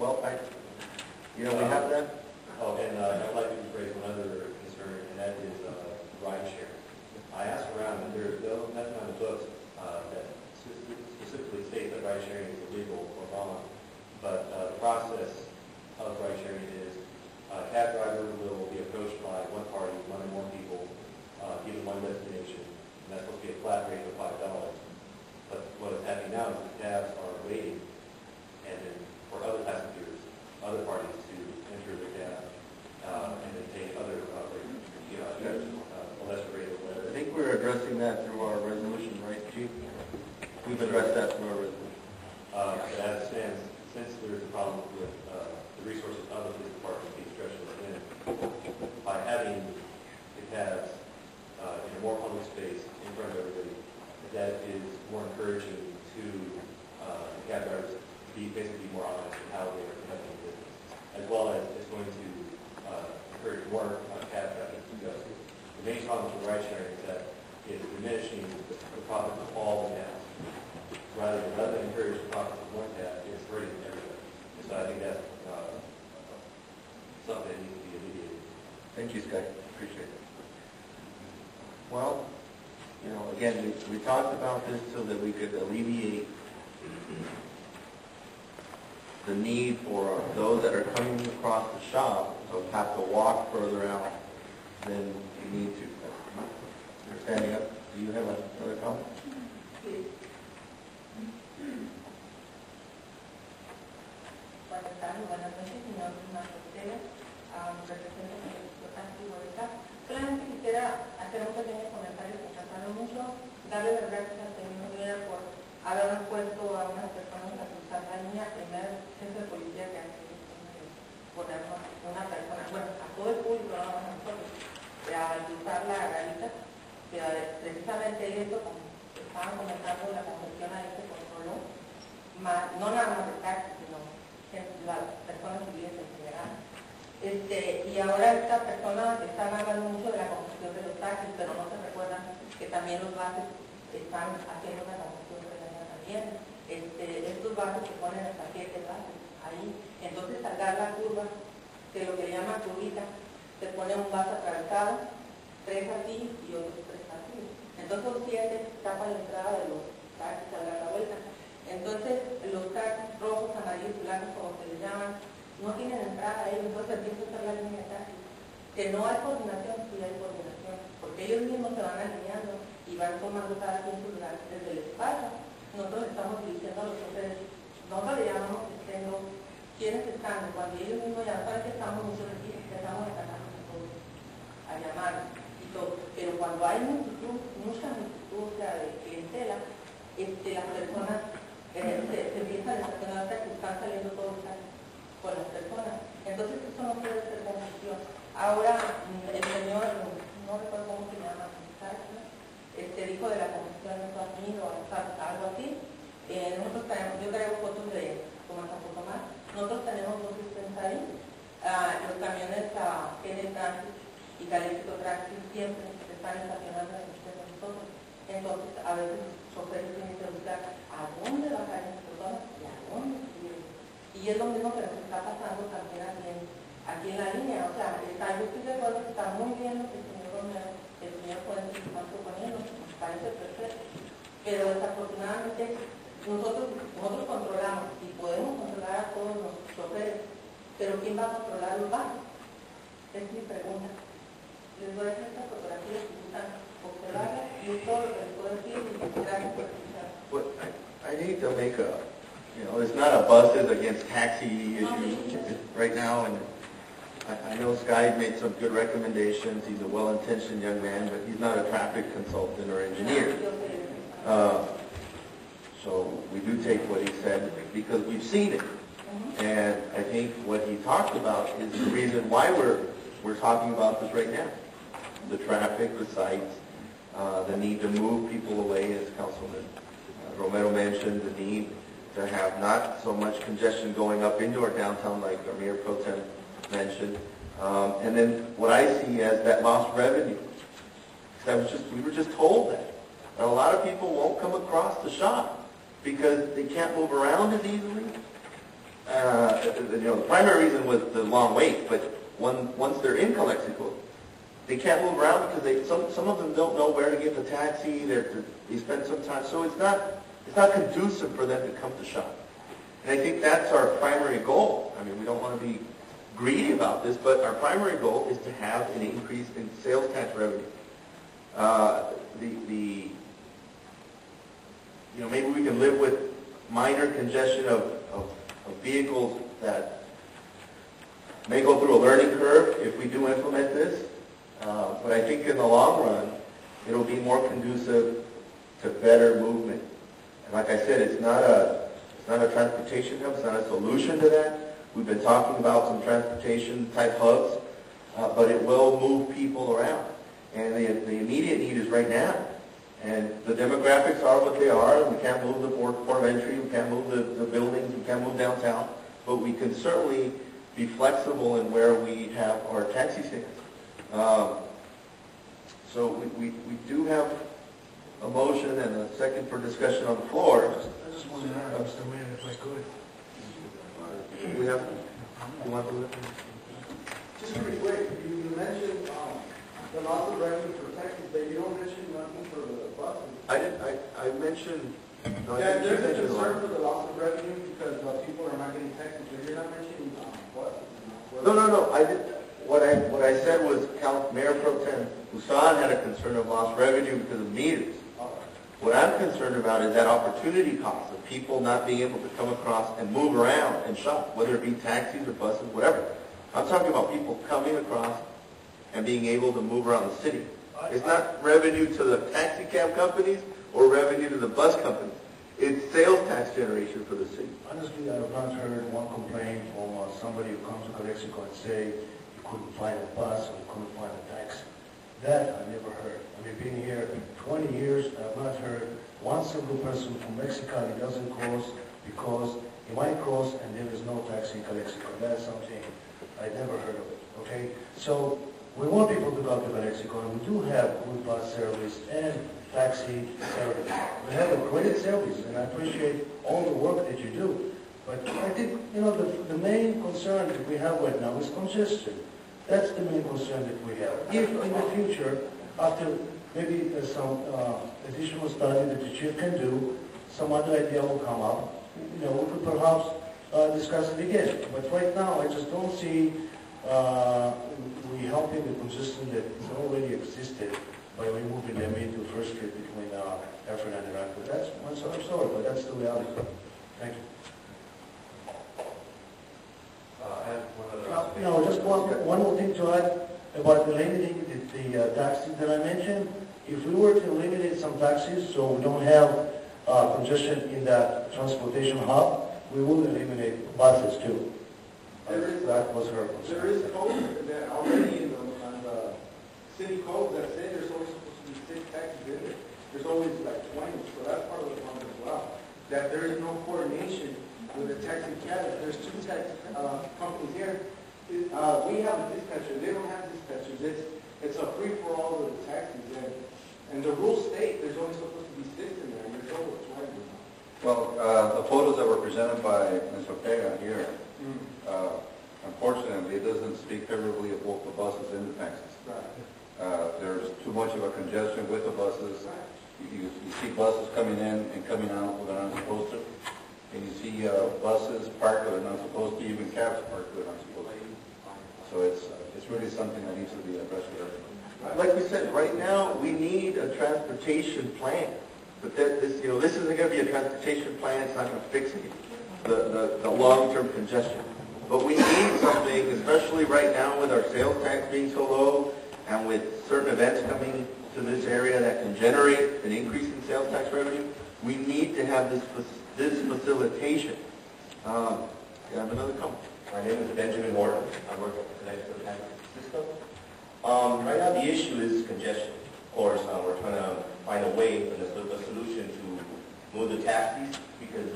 Well, we have that. Oh, and I'd like to raise one other concern, and that is ride sharing. I asked around, and there's nothing on the books that specifically states that ride sharing is illegal or wrong, but the process of ride sharing is a cab driver will be approached by one party, one or more people, given one destination, and that's supposed to be a flat rate of $5. But what is happening now is the cabs are waiting, and then for other passengers, other parties to enter the cab, and then pay other a lesser rate or whatever. I think we're addressing that through our resolution, right, Chief? We've addressed that through our resolution. But as it stands, since there's a problem with the resources of the police department being stretched within, by having the cabs in a more public space in front of everybody, that is more encouraging to the cab drivers to be basically more honest in how they are conducting business, as well as it's going to encourage more cab traffic to go. The main problem with ride sharing is that it's diminishing the profits of all the cabs. Rather than encourage the profits of one cab, it's hurting everybody. And so I think that's something that needs to be alleviated. Thank you, Sky. Appreciate it. Well, again, we talked about this so that we could alleviate the need for those that are coming across the shop to have to walk further out than you need to. You're standing up. Do you have another comment? Buenas noches, señor Ortega. Represento a ahorita. Solamente quisiera hacer un pequeño comentario que trataron mucho, darle las gracias al señor Rivera por haber puesto a unas personas a cruzar la línea, primer centro de policía que hace ponernos una persona, bueno, a todo el público, no a nosotros, al cruzar la garita, que precisamente esto, como estaban comentando, la concesión a este controló, no nada más de taxis, sino las personas civiles en general. Y ahora esta persona está hablando mucho de la concesión de los taxis, pero no se recuerdan que también los bases están haciendo una concesión de la también. Estos bases se ponen hasta 7 bases ahí. Entonces al dar la curva, que lo que le llaman curvita, se pone un base atravesado, 3 así y otros 3 así. Entonces son 7 tapan la entrada de los taxis a dar la vuelta. Entonces los taxis rojos, amarillos, blancos, como se les llaman, no tienen entrada ahí, entonces empieza a estar la línea de taxis. Que no hay coordinación, sí hay coordinación, porque ellos mismos se van alineando y van tomando cada quien su lugar. Desde el espacio, nosotros estamos diciendo a los choferes, nosotros le llamamos diciendo quiénes están, cuando ellos mismos ya saben que estamos muchos aquí, empezamos a sacarnos todos, a llamar y todo. Pero cuando hay mucha multitud, o sea, de clientela, las personas se empiezan a estacionar hasta que están saliendo todos con las personas. Entonces eso no puede ser confusión. Ahora el señor, no recuerdo cómo se llama, dijo de la confusión de Suazmín o algo así. Nosotros tenemos, yo traigo fotos de como San Tomás. Nosotros tenemos 2 dispensarios. Los camiones en Tránsito y Calexico siempre están estacionando en nosotros. Entonces a veces los choferes tienen que buscar a dónde bajar esas personas y a dónde subir. Y es lo mismo que nos está pasando también aquí en la línea. O sea, yo estoy de acuerdo que está muy bien lo que el señor Romero, el señor Fuentes está proponiendo, nos parece perfecto. Pero desafortunadamente nosotros controlamos y podemos controlar a todos los choferes, pero ¿quién va a controlar los bancos? Es mi pregunta. Les voy a hacer esta fotografía si gustan observarla y es todo lo que les puedo decir y gracias por escuchar. Well, I need to make it's not a buses against taxi issue right now, and I know Sky made some good recommendations. He's a well-intentioned young man, but he's not a traffic consultant or engineer. So we do take what he said because we've seen it. And I think what he talked about is the reason why we're talking about this right now. The traffic, the sites, the need to move people away, as Councilman Romero mentioned, the need to have not so much congestion going up into our downtown like our Mayor Pro Tem mentioned. And then what I see as that lost revenue. We were just told that a lot of people won't come across the shop because they can't move around as easily. the primary reason was the long wait, but once they're in Calexico, they can't move around because some of them don't know where to get the taxi. They spend some time, so it's not conducive for them to come to shop. And I think that's our primary goal. I mean, we don't want to be greedy about this, but our primary goal is to have an increase in sales tax revenue. Maybe we can live with minor congestion of vehicles that may go through a learning curve if we do implement this. But I think in the long run, it'll be more conducive to better movement. And like I said, it's not a transportation hub. It's not a solution to that. We've been talking about some transportation type hubs, but it will move people around. And the immediate need is right now. And the demographics are what they are. We can't move the port of entry. We can't move the buildings. We can't move downtown. But we can certainly be flexible in where we have our taxi stands. So we do have a motion and a second for discussion on the floor. I just want to add, Mr. Mayor, if I could. We have, you want to do it? Just really quick, you mentioned the loss of revenue for taxis, but you don't mention nothing for the buses. I mentioned. No, Yeah, there's a concern for the loss of revenue because people are not getting taxis, but you're not mentioning buses. No. I did. What I said was Mayor Pro Tem Husan had a concern of lost revenue because of meters. What I'm concerned about is that opportunity cost of people not being able to come across and move around and shop, whether it be taxis or buses, whatever. I'm talking about people coming across and being able to move around the city. It's not revenue to the taxi cab companies or revenue to the bus companies. It's sales tax generation for the city. Honestly, I have not heard one complaint from somebody who comes to Calexico and say you couldn't find a bus or you couldn't find a taxi. That I never heard. I mean, being here 20 years, I have not heard one single person from Mexico that doesn't cross because he might cross and there is no taxi in Calexico. That's something I never heard of it, okay? So we want people to come to Calexico, and we do have good bus service and taxi service. We have a great service, and I appreciate all the work that you do. But I think, the main concern that we have right now is congestion. That's the main concern that we have. If in the future, after maybe some additional study that the chief can do, some other idea will come up, we could perhaps discuss it again. But right now, I just don't see we helping the congestion that already existed by removing them into First Street between Effort and Iraqi. That's, I'm sorry, but that's the reality. Thank you. Just one more thing to add about eliminating the taxis that I mentioned. If we were to eliminate some taxis so we don't have congestion in that transportation hub, we will eliminate buses too. That was her concern. There is code that already on the city code that say there's always supposed to be 6 taxis in there. There's always like 20, so that's part of the problem as well. That there is no coordination with the taxi cab. There's 2 taxi companies here. We have a dispatcher. They don't have dispatchers. It's a free-for-all with the taxis. And the rules state there's only supposed to be 6 in there, and there's over 20. Well, the photos that were presented by Ms. Ortega here, unfortunately, it doesn't speak favorably of both the buses and the taxis. Right. There's too much of a congestion with the buses. You see buses coming in and coming out where they're not supposed to. And you see buses parked where they're not supposed to, even cabs parked where they're not supposed to. So it's really something that needs to be addressed with everything. Like we said, right now, we need a transportation plan. But this isn't going to be a transportation plan. It's not going to fix the long-term congestion. But we need something, especially right now with our sales tax being so low and with certain events coming to this area that can generate an increase in sales tax revenue. We need to have this facilitation. You have another comment? My name is Benjamin Morton. I work at the Calexico taxi system. Right now, the issue is congestion. Of course, we're trying to find a way and a solution to move the taxis because